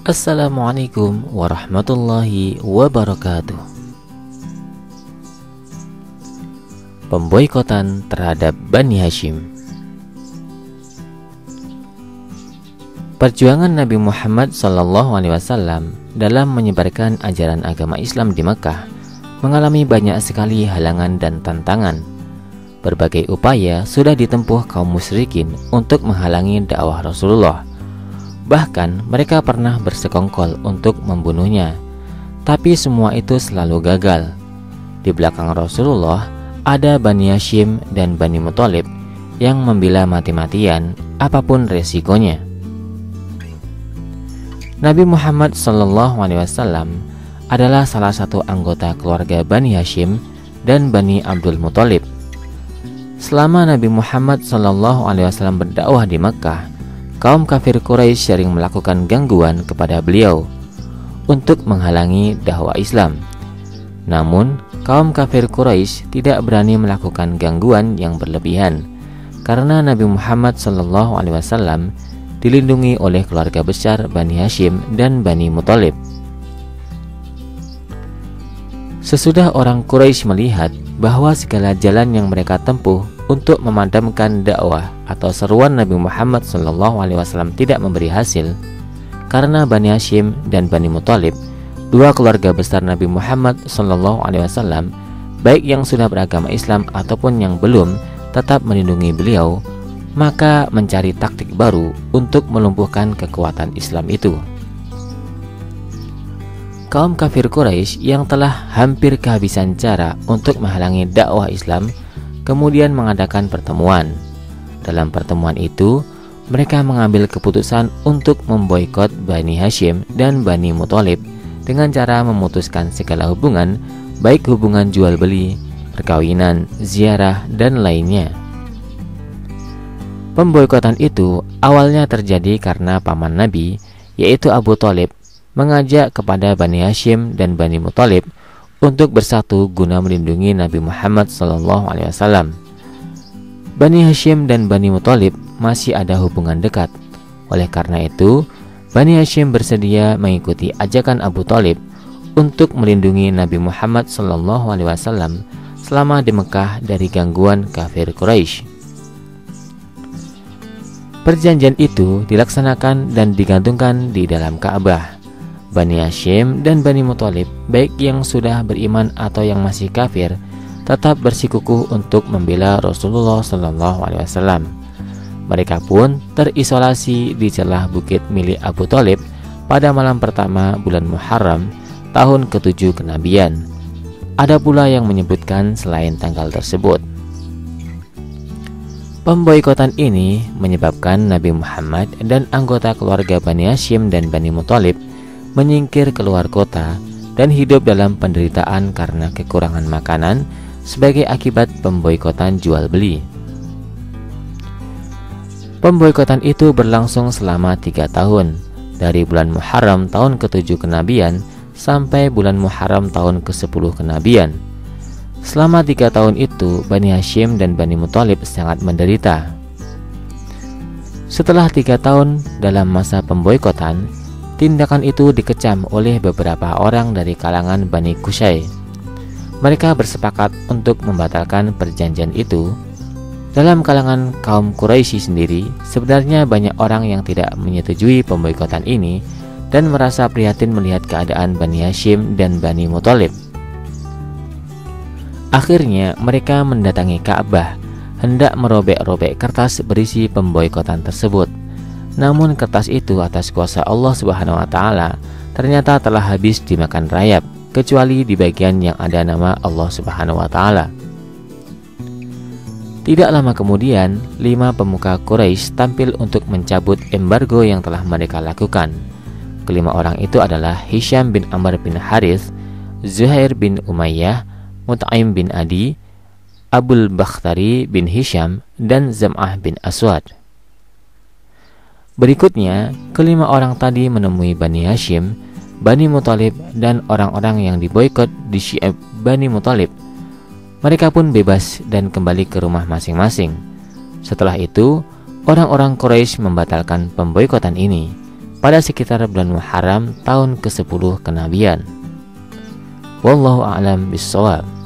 Assalamualaikum warahmatullahi wabarakatuh. Pemboikotan terhadap Bani Hashim. Perjuangan Nabi Muhammad SAW dalam menyebarkan ajaran agama Islam di Mekah mengalami banyak sekali halangan dan tantangan. Berbagai upaya sudah ditempuh kaum musyrikin untuk menghalangi dakwah Rasulullah. Bahkan mereka pernah bersekongkol untuk membunuhnya. Tapi semua itu selalu gagal. Di belakang Rasulullah ada Bani Hashim dan Bani Muthalib yang membela mati-matian apapun resikonya. Nabi Muhammad SAW adalah salah satu anggota keluarga Bani Hashim dan Bani Abdul Muthalib. Selama Nabi Muhammad SAW berdakwah di Mekah, kaum kafir Quraisy sering melakukan gangguan kepada beliau untuk menghalangi dakwah Islam. Namun, kaum kafir Quraisy tidak berani melakukan gangguan yang berlebihan karena Nabi Muhammad SAW dilindungi oleh keluarga besar Bani Hashim dan Bani Muthalib. Sesudah orang Quraisy melihat bahwa segala jalan yang mereka tempuh untuk memadamkan dakwah atau seruan Nabi Muhammad SAW tidak memberi hasil, karena Bani Hashim dan Bani Muthalib, dua keluarga besar Nabi Muhammad SAW, baik yang sudah beragama Islam ataupun yang belum, tetap melindungi beliau, maka mencari taktik baru untuk melumpuhkan kekuatan Islam itu. Kaum kafir Quraisy yang telah hampir kehabisan cara untuk menghalangi dakwah Islam kemudian mengadakan pertemuan. Dalam pertemuan itu, mereka mengambil keputusan untuk memboikot Bani Hashim dan Bani Muthalib dengan cara memutuskan segala hubungan, baik hubungan jual beli, perkawinan, ziarah, dan lainnya. Pemboikotan itu awalnya terjadi karena paman Nabi, yaitu Abu Thalib, mengajak kepada Bani Hashim dan Bani Muthalib untuk bersatu guna melindungi Nabi Muhammad SAW. Bani Hashim dan Bani Muthalib masih ada hubungan dekat. Oleh karena itu, Bani Hashim bersedia mengikuti ajakan Abu Thalib untuk melindungi Nabi Muhammad SAW selama di Mekah dari gangguan kafir Quraisy. Perjanjian itu dilaksanakan dan digantungkan di dalam Ka'bah. Bani Hashim dan Bani Muthalib, baik yang sudah beriman atau yang masih kafir, tetap bersikukuh untuk membela Rasulullah SAW. Mereka pun terisolasi di celah bukit milik Abu Thalib pada malam pertama bulan Muharram tahun ke-7 kenabian. Ada pula yang menyebutkan selain tanggal tersebut. Pemboikotan ini menyebabkan Nabi Muhammad dan anggota keluarga Bani Hashim dan Bani Muthalib menyingkir keluar kota dan hidup dalam penderitaan karena kekurangan makanan sebagai akibat pemboikotan jual beli. Pemboikotan itu berlangsung selama 3 tahun, dari bulan Muharram tahun ke-7 kenabian sampai bulan Muharram tahun ke-10 kenabian. Selama 3 tahun itu, Bani Hashim dan Bani Muthalib sangat menderita. Setelah 3 tahun dalam masa pemboikotan, tindakan itu dikecam oleh beberapa orang dari kalangan Bani Qusay. Mereka bersepakat untuk membatalkan perjanjian itu. Dalam kalangan kaum Quraisy sendiri, sebenarnya banyak orang yang tidak menyetujui pemboikotan ini dan merasa prihatin melihat keadaan Bani Hashim dan Bani Muthalib. Akhirnya mereka mendatangi Ka'bah, hendak merobek-robek kertas berisi pemboikotan tersebut. Namun kertas itu atas kuasa Allah Subhanahu wa Ta'ala ternyata telah habis dimakan rayap, kecuali di bagian yang ada nama Allah Subhanahu wa Ta'ala. Tidak lama kemudian, 5 pemuka Quraisy tampil untuk mencabut embargo yang telah mereka lakukan. Kelima orang itu adalah Hisham bin Amr bin Harith, Zuhair bin Umayyah, Mut'aim bin Adi, Abul Bakhtari bin Hisham, dan Zam'ah bin Aswad. Berikutnya, kelima orang tadi menemui Bani Hashim, Bani Muthalib, dan orang-orang yang diboikot di Syi'ab Bani Muthalib. Mereka pun bebas dan kembali ke rumah masing-masing. Setelah itu, orang-orang Quraisy membatalkan pemboikotan ini. pada sekitar bulan Muharram tahun ke-10 kenabian. Wallahu a'lam bishshawab.